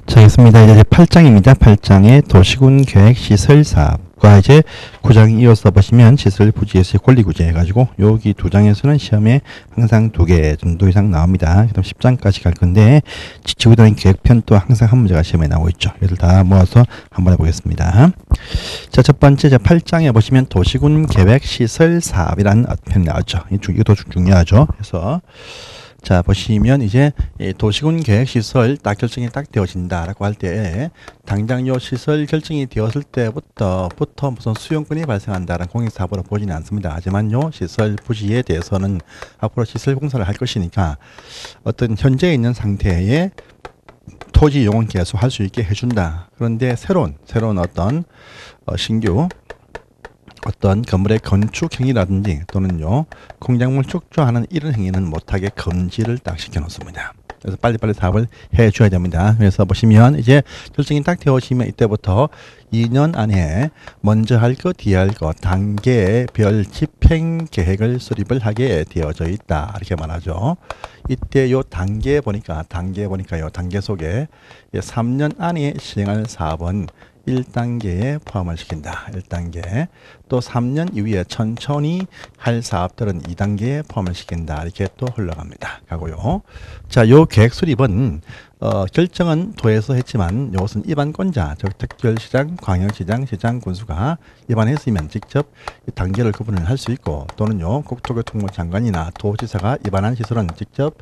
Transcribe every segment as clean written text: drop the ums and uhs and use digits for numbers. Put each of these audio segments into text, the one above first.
자, 있습니다. 이제 8장입니다. 8장의 도시군 계획 시설 사업과 이제 9장 이어서 보시면 시설 부지에서의 권리 구제 해가지고 여기 두 장에서는 시험에 항상 2개 정도 이상 나옵니다. 그다음 10장까지 갈 건데 지구단위 계획편 또 항상 한 문제가 시험에 나오고 있죠. 이들 다 모아서 한번 해보겠습니다. 자, 첫 번째 8장에 보시면 도시군 계획 시설 사업이라는 편이 나왔죠. 이것도 중요하죠. 그래서 자, 보시면 이제 도시군 계획 시설 딱 결정이 딱 되어진다라고 할 때 당장 요 시설 결정이 되었을 때부터 무슨 수용권이 발생한다라는 공익사업으로 보지는 않습니다. 하지만 요 시설 부지에 대해서는 앞으로 시설 공사를 할 것이니까 어떤 현재 있는 상태의 토지 이용은 계속 할 수 있게 해준다. 그런데 새로운 어떤 신규 어떤 건물의 건축 행위라든지 또는요 공작물 축조하는 이런 행위는 못하게 금지를 딱 시켜 놓습니다. 그래서 빨리빨리 사업을 해 줘야 됩니다. 그래서 보시면 이제 결정이 딱 되어지면 이때부터 2년 안에 먼저 할 것 뒤에 할 것 단계별 집행 계획을 수립을 하게 되어져 있다 이렇게 말하죠. 이때 요 단계 보니까 요 단계 속에 3년 안에 시행할 사업은 1단계에 포함을 시킨다. 1단계. 또 3년 이후에 천천히 할 사업들은 2단계에 포함을 시킨다. 이렇게 또 흘러갑니다. 가고요. 자, 요 계획 수립은 결정은 도에서 했지만 이것은 입안권자, 즉 특별시장, 광역시장, 시장, 군수가 입안했으면 직접 단계를 구분을 할 수 있고 또는요 국토교통부 장관이나 도지사가 입안한 시설은 직접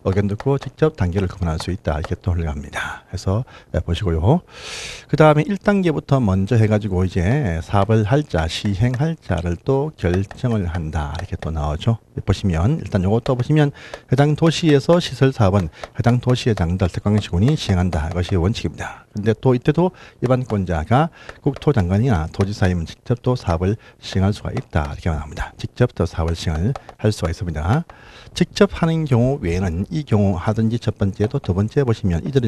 의견 듣고 직접 단계를 구분할 수 있다. 이렇게 또 흘러갑니다. 해서 보시고요. 그 다음에 1단계부터 먼저 해가지고 이제 사업을 할 자, 시행할 자를 또 결정을 한다. 이렇게 또 나오죠. 보시면 일단 요것도 보시면 해당 도시에서 시설 사업은 해당 도시의 장들 특광시군이 시행한다. 이것이 원칙입니다. 근데 또 이때도 입안권자가 국토장관이나 도지사이면 직접 또 사업을 시행할 수가 있다. 이렇게 말합니다. 직접 또 사업을 시행을 할 수가 있습니다. 직접 하는 경우 외에는 이 경우 하든지 첫 번째도 두 번째 보시면 이들이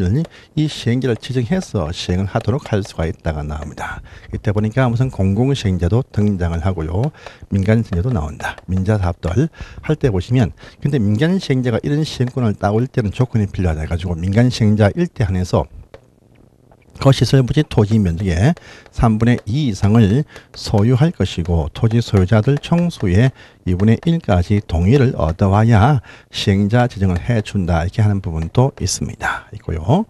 이 시행자를 지정해서 시행을 하도록 할 수가 있다가 나옵니다. 이때 보니까 무슨 공공시행자도 등장을 하고요. 민간시행자도 나온다. 민자사업들 할 때 보시면 근데 민간시행자가 이런 시행권을 따올 때는 조건이 필요하다 해가지고 민간시행자 1대 한해서 그 시설 부지 토지 면적의 3분의 2 이상을 소유할 것이고 토지 소유자들 총수의 2분의 1까지 동의를 얻어와야 시행자 지정을 해준다. 이렇게 하는 부분도 있습니다. 있고요.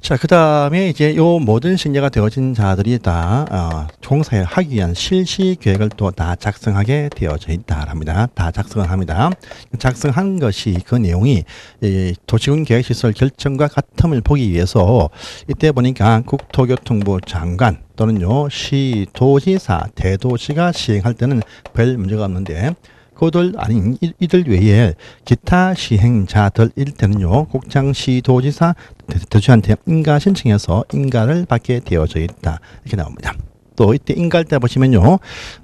자, 그 다음에 이제 요 모든 시행자가 되어진 자들이 다 공사를 하기 위한 실시 계획을 또 다 작성하게 되어져 있다 합니다. 다 작성을 합니다. 작성한 것이 그 내용이 도시군 계획시설 결정과 같음을 보기 위해서 이때 보니까 국토교통부 장관 또는요 시도지사 대도시가 시행할 때는 별 문제가 없는데 그들 아닌 이들 외에 기타 시행자들일 때는요 국장시도지사 대주한테 인가 신청해서 인가를 받게 되어져 있다 이렇게 나옵니다. 또 이때 인가할 때 보시면요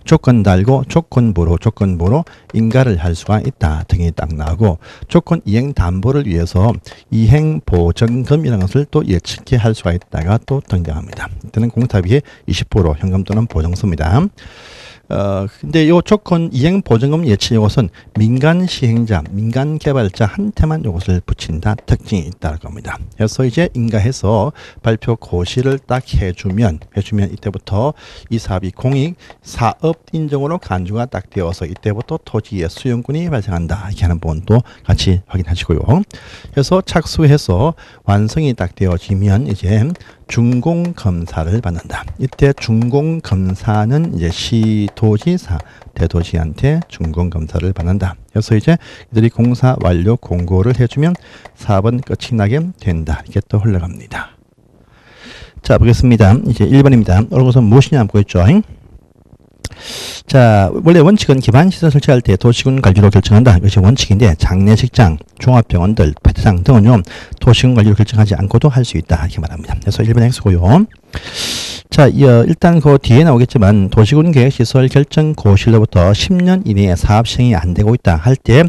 조건 달고 조건부로 인가를 할 수가 있다 등이 딱 나오고 조건 이행 담보를 위해서 이행 보증금이라는 것을 또 예측해 할 수가 있다가 또 등장합니다. 이때는 공사비의 20% 현금 또는 보증서입니다. 근데 요 조건 이행 보증금 예치 요것은 민간 시행자, 민간 개발자한테만 요것을 붙인다 특징이 있다는 겁니다. 그래서 이제 인가해서 발표 고시를 딱 해주면 이때부터 이 사업이 공익 사업 인정으로 간주가 딱 되어서 이때부터 토지의 수용권이 발생한다. 이렇게 하는 부분도 같이 확인하시고요. 그래서 착수해서 완성이 딱 되어지면 이제 준공검사를 받는다. 이때 준공검사는 이제 시도지사 대도시한테 준공검사를 받는다. 그래서 이제 이들이 공사 완료 공고를 해주면 사업은 끝이 나게 된다. 이렇게 또 흘러갑니다. 자, 보겠습니다. 이제 1번입니다. 어려워서 무엇이 남고 있죠? 자, 원래 원칙은 기반시설 설치할 때 도시군 관리로 결정한다. 이것이 원칙인데 장례식장, 종합병원들, 폐트장 등은요 도시군 관리로 결정하지 않고도 할 수 있다 이렇게 말합니다. 그래서 1번 X고요. 자, 일단 그 뒤에 나오겠지만 도시군 계획시설 결정 고시로부터 10년 이내에 사업 시행이 안 되고 있다 할 때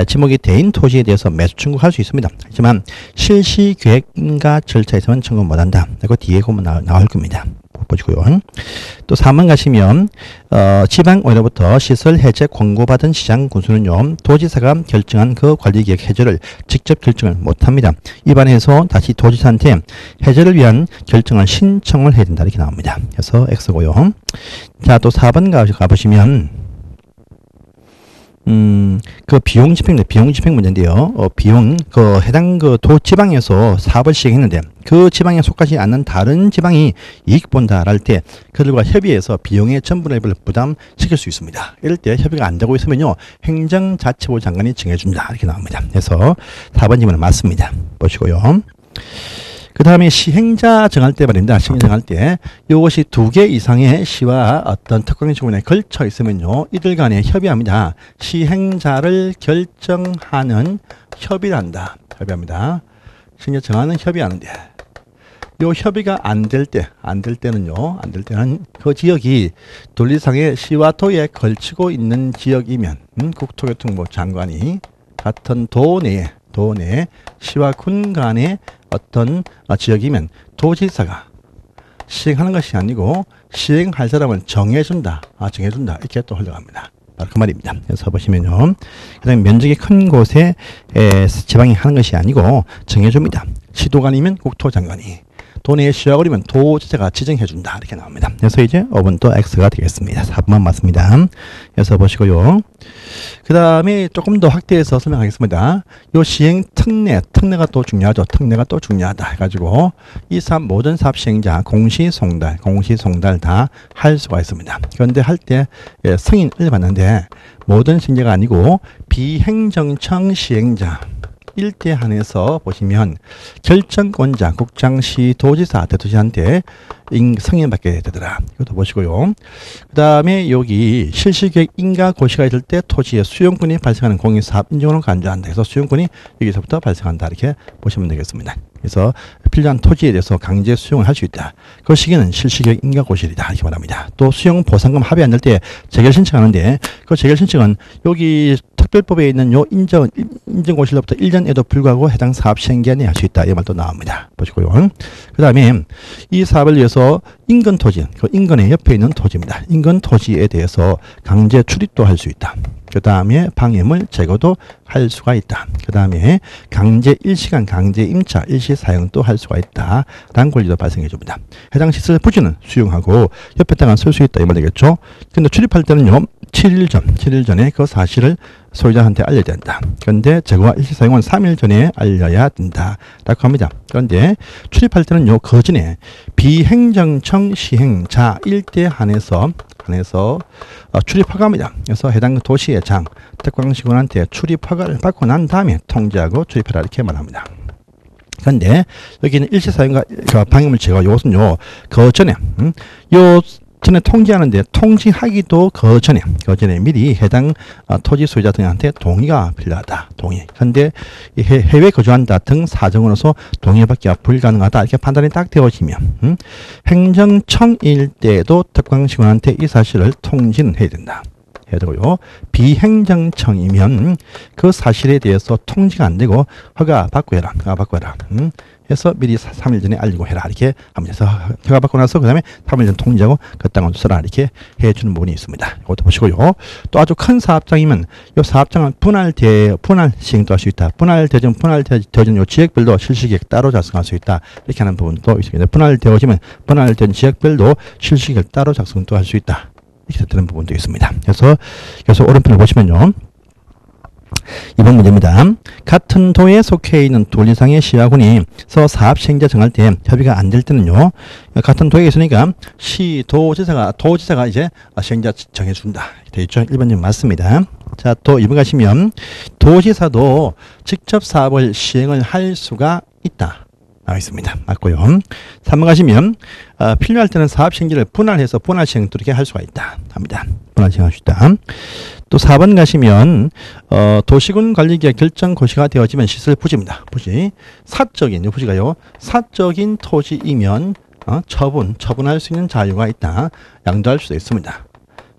지목이 대인 토지에 대해서 매수 청구할 수 있습니다. 하지만 실시 계획 인가 절차에서는 청구 못한다. 그리고 뒤에 보면 나올 겁니다. 보시고요. 또 3번 가시면 지방의회로부터 시설 해제 권고받은 시장 군수는요 도지사가 결정한 그 관리계획 해제를 직접 결정을 못합니다. 이 반에서 다시 도지사한테 해제를 위한 결정을 신청을 해야 된다 이렇게 나옵니다. 그래서 X고요. 자, 또 4번 가보시면 그 비용 집행 문제인데요. 비용, 해당 지방에서 사업을 시행했는데 그 지방에 속하지 않는 다른 지방이 이익 본다 할 때 그들과 협의해서 비용의 전분의 일부를 부담시킬 수 있습니다. 이럴 때 협의가 안 되고 있으면요 행정자치부 장관이 정해준다 이렇게 나옵니다. 그래서 4번 질문은 맞습니다. 보시고요. 그 다음에 시행자 정할 때 말입니다. 시행자 정할 때 이것이 2개 이상의 시와 어떤 특권지구에 걸쳐 있으면요 이들 간에 협의합니다. 시행자를 결정하는 협의한다. 협의합니다. 시행자 정하는 협의하는데 요 협의가 안 될 때는 그 지역이 논리상의 시와 도에 걸치고 있는 지역이면 국토교통부 장관이 같은 도 내에 시와 군 간의 어떤 지역이면 도지사가 시행하는 것이 아니고 시행할 사람을 정해준다 이렇게 또 흘러갑니다. 바로 그 말입니다. 그래서 보시면요 가장 면적이 큰 곳에 지방이 하는 것이 아니고 정해줍니다. 시도가 아니면 국토장관이 도내의 시와 거리면 도지사가 지정해준다 이렇게 나옵니다. 그래서 이제 5번 또 X가 되겠습니다. 4번만 맞습니다. 그래서 보시고요. 그 다음에 조금 더 확대해서 설명하겠습니다. 요 시행 특례가 또 중요하죠. 특례가 또 중요하다 해가지고 이 모든 사업 시행자 공시송달 다 할 수가 있습니다. 그런데 할 때 승인을 받는데 모든 시행자가 아니고 비행정청 시행자 일대 한해서 보시면 결정권자 국장시 도지사 대도시한테 승인받게 되더라. 이것도 보시고요. 그 다음에 여기 실시계획 인가고시가 있을 때 토지의 수용권이 발생하는 공익사업 인정으로 간주한다. 그래서 수용권이 여기서부터 발생한다. 이렇게 보시면 되겠습니다. 그래서 필요한 토지에 대해서 강제 수용을 할 수 있다. 그 시기는 실시계획 인가고시이다. 이렇게 말합니다. 또 수용 보상금 합의 안 될 때 재결 신청하는데 그 재결 신청은 여기 특별법에 있는 요 인정고시로부터 1년에도 불구하고 해당 사업 시행기한에 할 수 있다. 이 말도 나옵니다. 보시고요. 그 다음에 이 사업을 위해서 인근 토지, 그 인근의 옆에 있는 토지입니다. 인근 토지에 대해서 강제 출입도 할 수 있다. 그 다음에 방해물 제거도 할 수가 있다. 그 다음에 강제 일시간 강제 임차 일시 사용도 할 수가 있다. 라는 권리도 발생해 줍니다. 해당 시설 부지는 수용하고 옆에 땅은 쓸 수 있다. 이 말 되겠죠. 근데 출입할 때는요 7일 전에 그 사실을 소유자한테 알려야 된다. 그런데 제거와 일시 사용은 3일 전에 알려야 된다. 라고 합니다. 그런데 출입할 때는요 그 전에 비행정청 시행자 일대 한해서 출입 허가입니다. 그래서 해당 도시의 장, 특광시군한테 출입 허가를 받고 난 다음에 통지하고 출입해라 이렇게 말합니다. 그런데 여기는 일시사용과 방해물 제거 이것은요 그 전에 전에 통지하는데 통지하기도 그 전에 미리 해당 토지 소유자 등한테 동의가 필요하다. 동의. 그런데 해외 거주한다 등 사정으로서 동의받기가 불가능하다. 이렇게 판단이 딱 되어지면 행정청일 때에도 특광시군한테 이 사실을 통지는 해야 된다. 해야 되고요. 비행정청이면 그 사실에 대해서 통지가 안 되고 허가 받고 해라. 해서 미리 3일 전에 알리고 해라 이렇게 합니다. 그래서 허가 받고 나서 그 다음에 3일 전 통지하고 그 땅을 써라 이렇게 해주는 부분이 있습니다. 이것도 보시고요. 또 아주 큰 사업장이면 이 사업장은 분할 시행도 할 수 있다. 분할되어진 요 지역별도 실시계획 따로 작성할 수 있다. 이렇게 하는 부분도 있습니다. 분할되어진 지역별도 실시계획 따로 작성도 할 수 있다. 이렇게 되는 부분도 있습니다. 그래서 오른편을 보시면요. 이번 문제입니다. 같은 도에 속해 있는 둘 이상의 시와군이서 사업 시행자 정할 때 협의가 안 될 때는요. 같은 도에 있으니까 도지사가 이제 시행자 정해준다. 되어 있죠. 1번님 맞습니다. 자, 또 2번 가시면 도지사도 직접 사업을 시행을 할 수가 있다. 나와 있습니다. 맞고요. 3번 가시면 필요할 때는 사업 시행지를 분할해서 분할 시행도 이렇게 할 수가 있다. 합니다. 분할 시행할 수 있다. 또 4번 가시면 도시군 관리계획 결정 고시가 되어지면 시설 부지입니다. 부지. 사적인 부지가요. 사적인 토지이면 처분할 수 있는 자유가 있다. 양도할 수도 있습니다.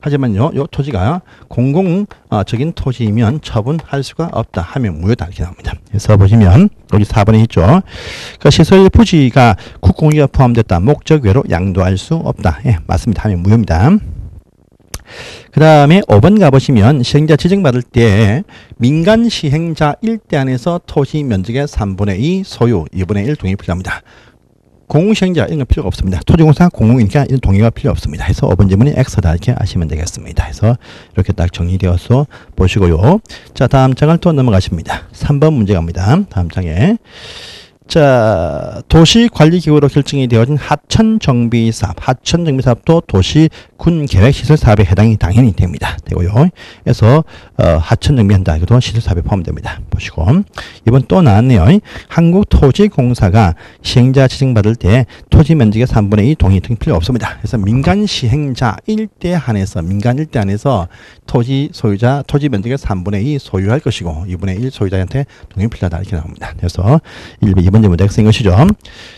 하지만요, 요 토지가 공공적인 토지이면 처분할 수가 없다 하면 무효다 이렇게 나옵니다. 그래서 보시면 여기 4번에 있죠. 그 시설 부지가 국공유지가 포함됐다. 목적 외로 양도할 수 없다. 예, 맞습니다. 하면 무효입니다. 그 다음에 5번 가보시면 시행자 지정받을 때 민간 시행자 일대 안에서 토지 면적의 3분의 2 소유, 2분의 1 동의 필요합니다. 공시행자 이런 건 필요가 없습니다. 토지공사 공공이니까 이런 동의가 필요 없습니다. 해서 5번 질문이 X다 이렇게 아시면 되겠습니다. 해서 이렇게 딱 정리되어서 보시고요. 자, 다음 장을 또 넘어가십니다. 3번 문제 갑니다. 다음 장에. 자, 도시관리기구로 결정이 되어진 하천정비사업, 하천정비사업도 도시군계획시설 사업에 해당이 당연히 됩니다. 되고요. 그래서 하천정비한다. 이것도 시설사업에 포함됩니다. 보시고 이번 또 나왔네요. 한국토지공사가 시행자 지정받을 때 토지 면적의 3분의 2 동의 등 필요 없습니다. 그래서 민간 시행자 일대 안에서 민간 일대 안에서 토지 소유자 토지 면적의 3분의 2 소유할 것이고 2분의 1 소유자한테 동의 필요하다 이렇게 나옵니다. 그래서 2번 문제 X인 것이죠.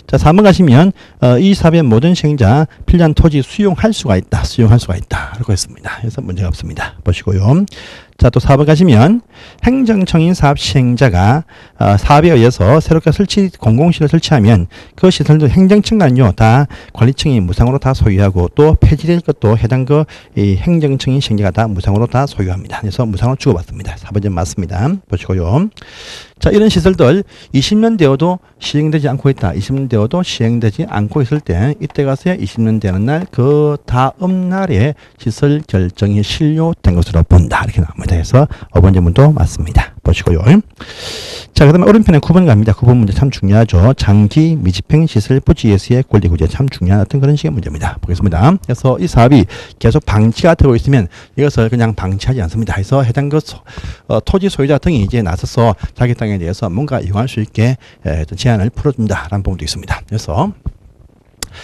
자, 3번 가시면 이 사업의 모든 시행자 필요한 토지 수용할 수가 있다. 수용할 수가 있다. 라고 했습니다. 그래서 문제가 없습니다. 보시고요. 자, 또 4번 가시면 행정청인 사업 시행자가 사업에 의해서 새롭게 공공시설을 설치하면 그 시설도 행정청과는요 다 관리청이 무상으로 다 소유하고 또 폐지될 것도 해당 이 행정청인 시행자가 다 무상으로 다 소유합니다. 그래서 무상으로 주고받습니다. 4번은 맞습니다. 보시고요. 자, 이런 시설들 20년 되어도 시행되지 않고 있다. 20년 되어도 시행되지 않고 있을 때 이때 가서야 20년 되는 날 그 다음 날에 시설 결정이 실료된 것으로 본다. 이렇게 나옵니다. 그래서 5번 질문도 맞습니다. 보시고요. 자, 그 다음에 오른편에 9번 갑니다. 9번 문제 참 중요하죠. 장기 미집행 시설 부지 예수의 권리 구제 참 중요한 어떤 그런 식의 문제입니다. 보겠습니다. 그래서 이 사업이 계속 방치가 되고 있으면 이것을 그냥 방치하지 않습니다. 그래서 해당 토지 소유자 등이 이제 나서서 자기 땅에 대해서 뭔가 이용할 수 있게 제한을 풀어준다라는 부분도 있습니다. 그래서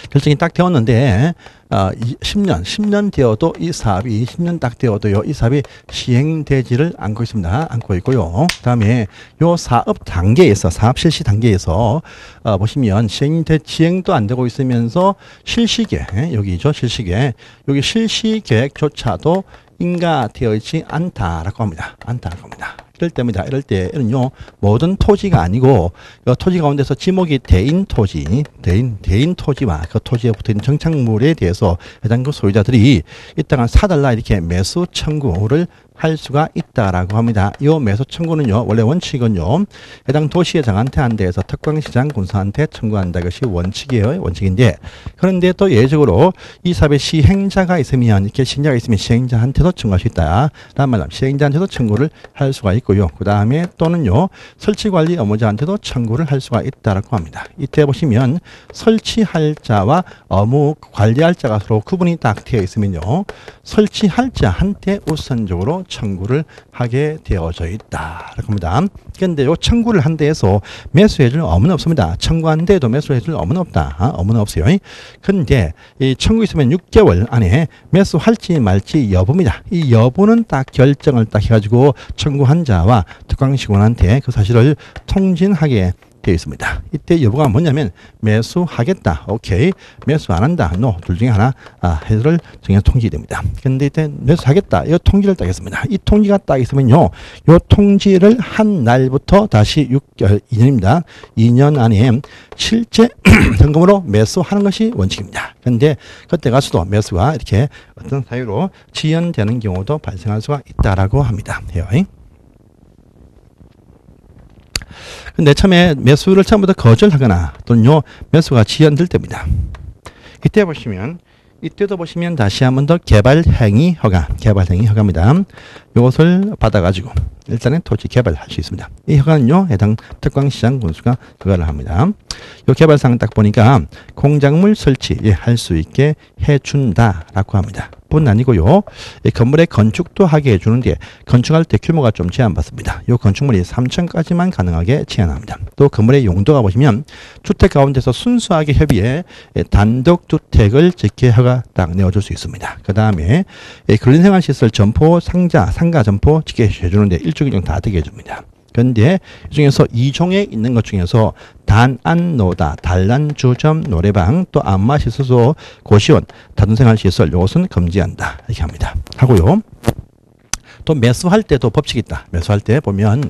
결정이 딱 되었는데 10년 되어도 이 사업이 10년 딱 되어도요 이 사업이 시행되지를 않고 있습니다. 않고 있고요. 그다음에 요 사업 단계에서 사업 실시 단계에서 보시면 시행도 안 되고 있으면서 실시계획 여기죠. 실시계획 여기 실시계획조차도 인가되어 있지 않다라고 합니다. 않다라고 합니다. 이럴 때입니다. 이럴 때는요, 모든 토지가 아니고, 토지 가운데서 지목이 대인 토지와 그 토지에 붙어 있는 정착물에 대해서 해당 그 소유자들이 이 땅을 사달라 이렇게 매수 청구를 할 수가 있다라고 합니다. 이 매수 청구는요, 원래 원칙은요, 해당 도시의장한테 한 대에서 특광시장 군수한테 청구한다. 이것이 원칙이에요. 원칙인데, 그런데 또 예외적으로 이 사업의 시행자가 있으면, 이렇게 시행자가 있으면 시행자한테도 청구할 수 있다. 라는 말은 시행자한테도 청구를 할 수가 있고요. 그 다음에 또는요, 설치관리 업무자한테도 청구를 할 수가 있다라고 합니다. 이때 보시면 설치할 자와 업무 관리할 자가 서로 구분이 딱 되어 있으면요, 설치할 자한테 우선적으로 청구를 하게 되어져 있다라고 합니다. 그런데 요 청구를 한 데에서 매수해줄 업무는 없습니다. 청구한 데에도 매수해줄 업무는 없다. 업무는 없어요. 그런데 이 청구 있으면 6개월 안에 매수할지 말지 여부입니다. 이 여부는 딱 결정을 딱 해가지고 청구한 자와 특광시군한테 그 사실을 통진하게 되어 있습니다. 이때 여부가 뭐냐면 매수하겠다. 오케이. 매수 안 한다. 노. 둘 중에 하나 해설을 정해서 통지됩니다. 그런데 이때 매수하겠다. 이 통지를 딱 했습니다. 이 통지가 딱 있으면요. 요 통지를 한 날부터 다시 2년입니다. 2년 안에 실제 현금으로 매수하는 것이 원칙입니다. 그런데 그때 가서도 매수가 이렇게 어떤 사유로 지연되는 경우도 발생할 수가 있다라고 합니다. 해요. 근데 처음에 매수를 처음부터 거절하거나 또는요 매수가 지연될 때입니다. 이때도 보시면 다시 한 번 더 개발행위 허가입니다. 이것을 받아가지고 일단은 토지 개발할 수 있습니다. 이 허가는요 해당 특광시장 군수가 허가를 합니다. 이 개발사항 딱 보니까 공작물 설치할 수 있게 해준다라고 합니다. 뿐 아니고요. 건물의 건축도 하게 해주는데 건축할 때 규모가 좀 제한받습니다. 이 건축물이 3층까지만 가능하게 제한합니다. 또 건물의 용도가 보시면 주택 가운데서 순수하게 협의해 단독주택을 짓게 허가 딱 내어줄 수 있습니다. 그 다음에 근린생활시설 점포 상가 점포 짓게 해주는데 일주일 정도 다 되게 해줍니다. 그런데 이 중에서 2종에 있는 것 중에서 단안노다, 단란주점, 노래방, 또 안마시설소, 고시원, 다중생활시설 이것은 금지한다 이렇게 합니다. 하고요. 또 매수할 때도 법칙이 있다. 매수할 때 보면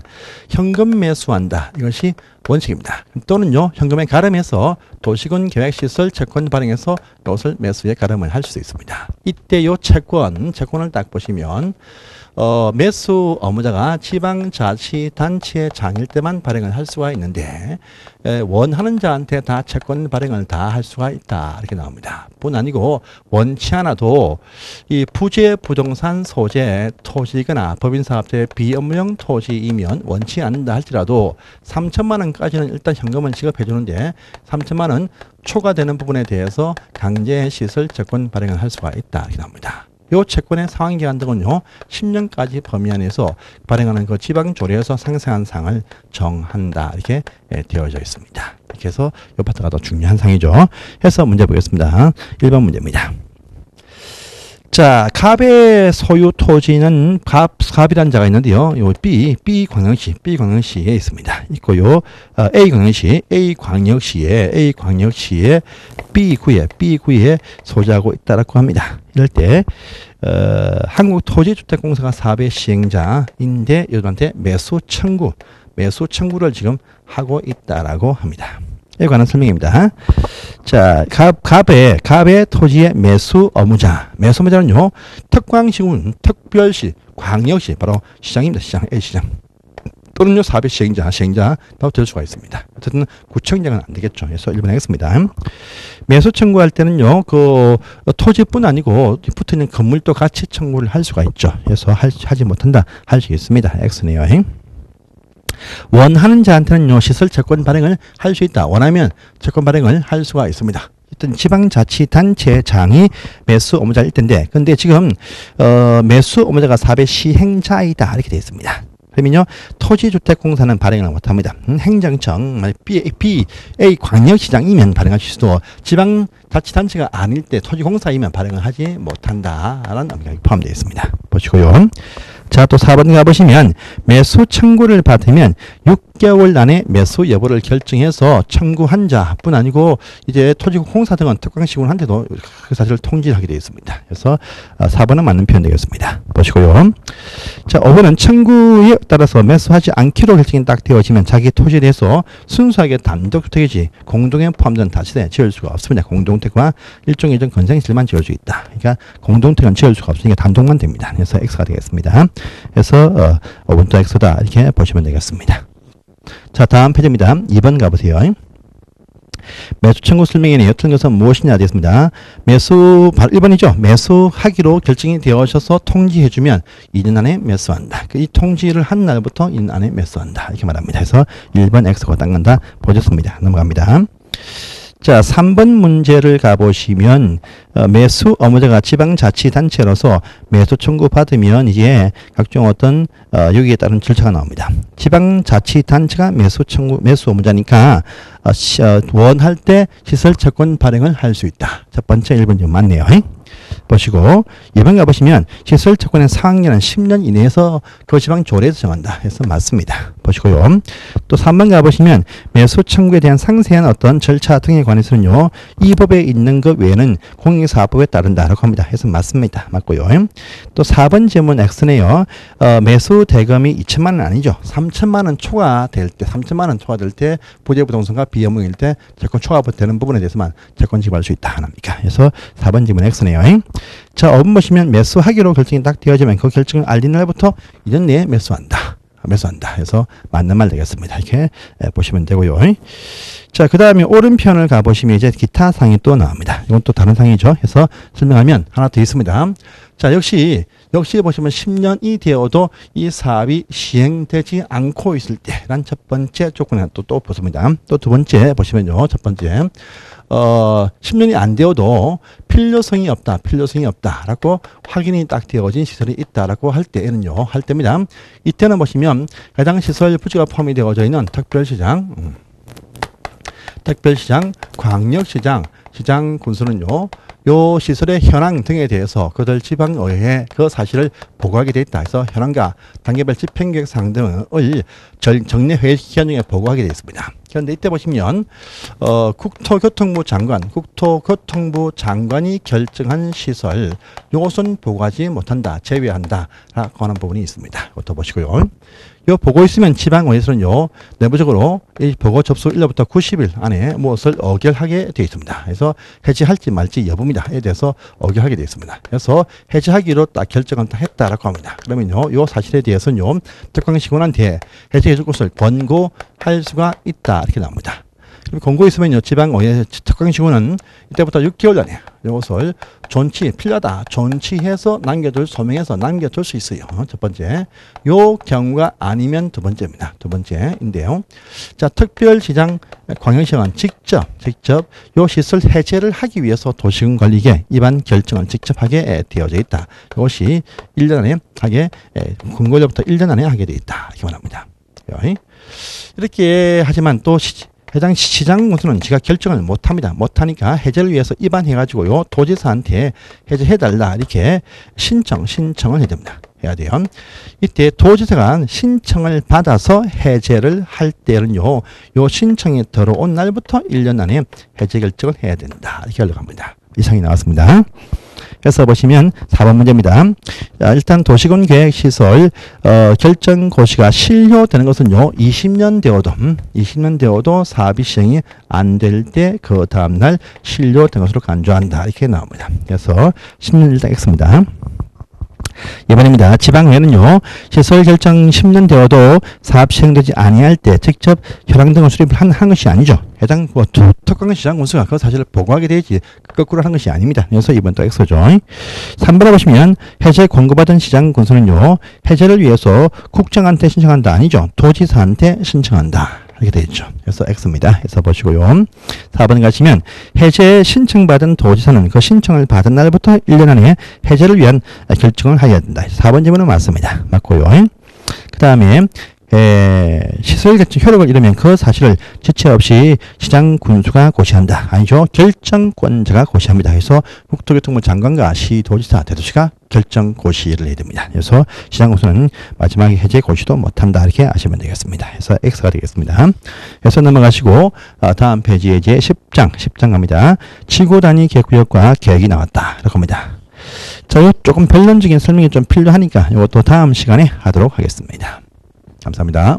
현금 매수한다. 이것이 원칙입니다. 또는요, 현금에 가름해서 도시군 계획시설 채권 발행해서 이것을 매수에 가름을 할 수 있습니다. 이때 요 채권을 딱 보시면 매수 의무자가 지방자치단체의 장일 때만 발행을 할 수가 있는데 원하는 자한테 다 채권 발행을 다 할 수가 있다 이렇게 나옵니다. 뿐 아니고 원치 않아도 이 부재 부동산 소재 토지거나 법인사업체 비업무용 토지이면 원치 않는다 할지라도 3천만 원까지는 일단 현금을 지급해 주는데 3천만 원 초과되는 부분에 대해서 강제시설 채권 발행을 할 수가 있다 이렇게 나옵니다. 요 채권의 상환기간 등은요 10년까지 범위 안에서 발행하는 그 지방조례에서 상세한 사항을 정한다 이렇게 되어져 있습니다. 이렇게 해서 요 파트가 더 중요한 사항이죠. 해서 문제 보겠습니다. 1번 문제입니다. 자, 갑의 소유 토지는 갑이라는 자가 있는데요. 요 B 광역시에 있습니다. 있고요. A 광역시에 B구에 소유하고 있다라고 합니다. 이럴 때 한국토지주택공사가 사업의 시행자인데 이들한테 매수 청구를 지금 하고 있다라고 합니다. 에 관한 설명입니다. 자, 갑의 토지의 매수 의무자는요, 특광시군, 특별시, 광역시, 바로 시장입니다. 시장. 또는요, 사업의 시행자, 바로 될 수가 있습니다. 어쨌든 구청장은 안 되겠죠. 그래서 1번 하겠습니다. 매수 청구할 때는요, 그 토지뿐 아니고 붙어 있는 건물도 같이 청구를 할 수가 있죠. 그래서 하지 못한다, 할 수 있습니다. X네요. 원하는 자한테는요, 시설 채권 발행을 할 수 있다. 원하면 채권 발행을 할 수가 있습니다. 일단 지방자치단체장이 매수 의무자일 텐데, 근데 지금 매수 의무자가 사업의 시행자이다 이렇게 되어 있습니다. 그러면요, 토지주택공사는 발행을 못합니다. 행정청, A 광역시장이면 발행할 수 있어도 지방자치단체가 아닐 때 토지공사이면 발행을 하지 못한다라는 의미가 포함되어 있습니다. 보시고요. 자, 또 4번 가보시면 매수 청구를 받으면 6개월 안에 매수 여부를 결정해서 청구한 자뿐 아니고 이제 토지공사 등은 특광시군한테도 그 사실을 통지하게 되어 있습니다. 그래서 4번은 맞는 표현 되겠습니다. 보시고요. 자, 5번은 청구에 따라서 매수하지 않기로 결정이 딱 되어지면 자기 토지에 대해서 순수하게 단독주택이지 공동에 포함된 다시대 지을 수가 없습니다. 공동택과 일종의 건설시설만 지을 수 있다. 그러니까 공동택은 지을 수가 없으니까 단독만 됩니다. 그래서 X가 되겠습니다. 그래서 5번도 X다 이렇게 보시면 되겠습니다. 자, 다음 페이지입니다. 2번 가보세요. 매수 청구 설명에는 틀린 것은 무엇이냐 되겠습니다. 1번이죠. 매수하기로 결정이 되어셔서 통지해주면 2년 안에 매수한다. 이 통지를 한 날부터 2년 안에 매수한다. 이렇게 말합니다. 그래서 1번 X가 딱 간다 보셨습니다. 넘어갑니다. 자, 3번 문제를 가보시면 매수 의무자가 지방자치단체로서 매수 청구 받으면 이제 각종 어떤 여기에 따른 절차가 나옵니다. 지방자치단체가 매수 의무자니까 원할 때 시설 채권 발행을 할 수 있다. 첫 번째 1번 좀 맞네요. 보시고 2번 가보시면 시설 채권의 상한기는 10년 이내에서 그 지방 조례에서 정한다 해서 맞습니다. 보시고요. 또 3번 가보시면 매수 청구에 대한 상세한 어떤 절차 등에 관해서는요, 이 법에 있는 것 외에는 공익사업법에 따른다라고 합니다. 해서 맞습니다. 맞고요. 또 4번 질문 X네요. 매수 대금이 2천만 원 아니죠. 3천만 원 초과될 때 부재부동산과 비업무일 때 채권 초과되는 부분에 대해서만 채권 지급할 수 있다 합니까? 그래서 4번 질문 X네요. 자, 5번 보시면 매수하기로 결정이 딱 되어지면 그 결정을 알린 날부터 2년 내에 매수한다. 해서 맞는 말 되겠습니다. 이렇게 보시면 되고요. 자, 그 다음에 오른편을 가보시면 이제 기타 사항이 또 나옵니다. 이건 또 다른 사항이죠. 해서 설명하면 하나 더 있습니다. 자, 역시 보시면 10년이 되어도 이 사업이 시행되지 않고 있을 때란 첫 번째 조건을 또 보습니다. 또 두 번째 보시면요. 첫 번째 10년이 안 되어도 필요성이 없다라고 확인이 딱 되어진 시설이 있다라고 할 때입니다. 이때는 보시면 해당 시설 부지가 포함이 되어져 있는 특별시장, 광역시장, 시장 군수는요, 요 시설의 현황 등에 대해서 그들 지방의회에 그 사실을 보고하게 돼 있다 해서 현황과 단계별 집행계획 사항 등을 정례회의 기간 중에 보고하게 되어 있습니다. 그런데 이때 보시면 국토교통부 장관이 결정한 시설 요것은 보고하지 못한다, 제외한다 라고 하는 부분이 있습니다. 이것도 보시고요. 요 보고 있으면 지방의회에서는요 내부적으로 이 보고 접수 일로부터 90일 안에 무엇을 의결하게 되어 있습니다. 그래서 해지할지 말지 여부입니다에 대해서 의결하게 되어 있습니다. 그래서 해지하기로 딱 결정을 딱 했다라고 합니다. 그러면요 요 사실에 대해서는요 특강시군한테 해지해줄 것을 권고할 수가 있다 이렇게 나옵니다. 권고 있으면요 지방의회 특강시군은 이때부터 6개월 전에 이것을 필요하다 존치해서 서명해서 남겨둘 수 있어요. 첫 번째 요 경우가 아니면 두 번째입니다. 두 번째인데요. 자, 특별시장 광역시장은 직접 요 시설 해제를 하기 위해서 도시군관리계 위반 결정을 직접 하게 되어져 있다. 이것이 1년 안에 권고일로부터 1년 안에 하게 되어 있다 이렇게 말합니다. 이렇게 하지만 또 해당 시장군수는 지가 결정을 못합니다. 못하니까 해제를 위해서 입안해가지고요 도지사한테 해제해달라 이렇게 신청을 해야 됩니다. 해야 돼요. 이때 도지사가 신청을 받아서 해제를 할 때는요 요 신청이 들어온 날부터 1년 안에 해제 결정을 해야 된다 이렇게 올라갑니다. 이상이 나왔습니다. 그래서 보시면 4번 문제입니다. 자, 일단 도시군 계획시설 결정고시가 실효되는 것은요 20년 되어도 사업이 시행이 안 될 때 그 다음날 실효된 것으로 간주한다 이렇게 나옵니다. 그래서 10년 일단 X입니다. 2번입니다. 지방의회는요 시설 결정 10년 되어도 사업 시행되지 아니할 때 직접 현황 등을 수립을 한 것이 아니죠. 해당 특강시장 군수가 그 사실을 보고하게 되지 거꾸로 하는 것이 아닙니다. 그래서 2번 또 X죠. 3번에 보시면 해제 권고받은 시장 군수는요 해제를 위해서 국정한테 신청한다 아니죠. 도지사한테 신청한다. 이렇게 되어 있죠. 그래서 X입니다. 해서 보시고요. 4번 가시면 해제 신청받은 도지사는 그 신청을 받은 날부터 1년 안에 해제를 위한 결정을 하여야 된다. 4번 질문은 맞습니다. 맞고요. 그 다음에 시설 결정 효력을 잃으면 그 사실을 지체 없이 시장 군수가 고시한다. 아니죠. 결정권자가 고시합니다. 그래서 국토교통부 장관과 시도지사, 대도시가 결정 고시를 해야 됩니다. 그래서 시장 군수는 마지막에 해제 고시도 못한다. 이렇게 아시면 되겠습니다. 그래서 X가 되겠습니다. 그래서 넘어가시고 다음 페이지에 이제 10장 갑니다. 지구 단위 계획구역과 계획이 나왔다. 이렇게 합니다. 자, 조금 변론적인 설명이 좀 필요하니까 이것도 다음 시간에 하도록 하겠습니다. 감사합니다.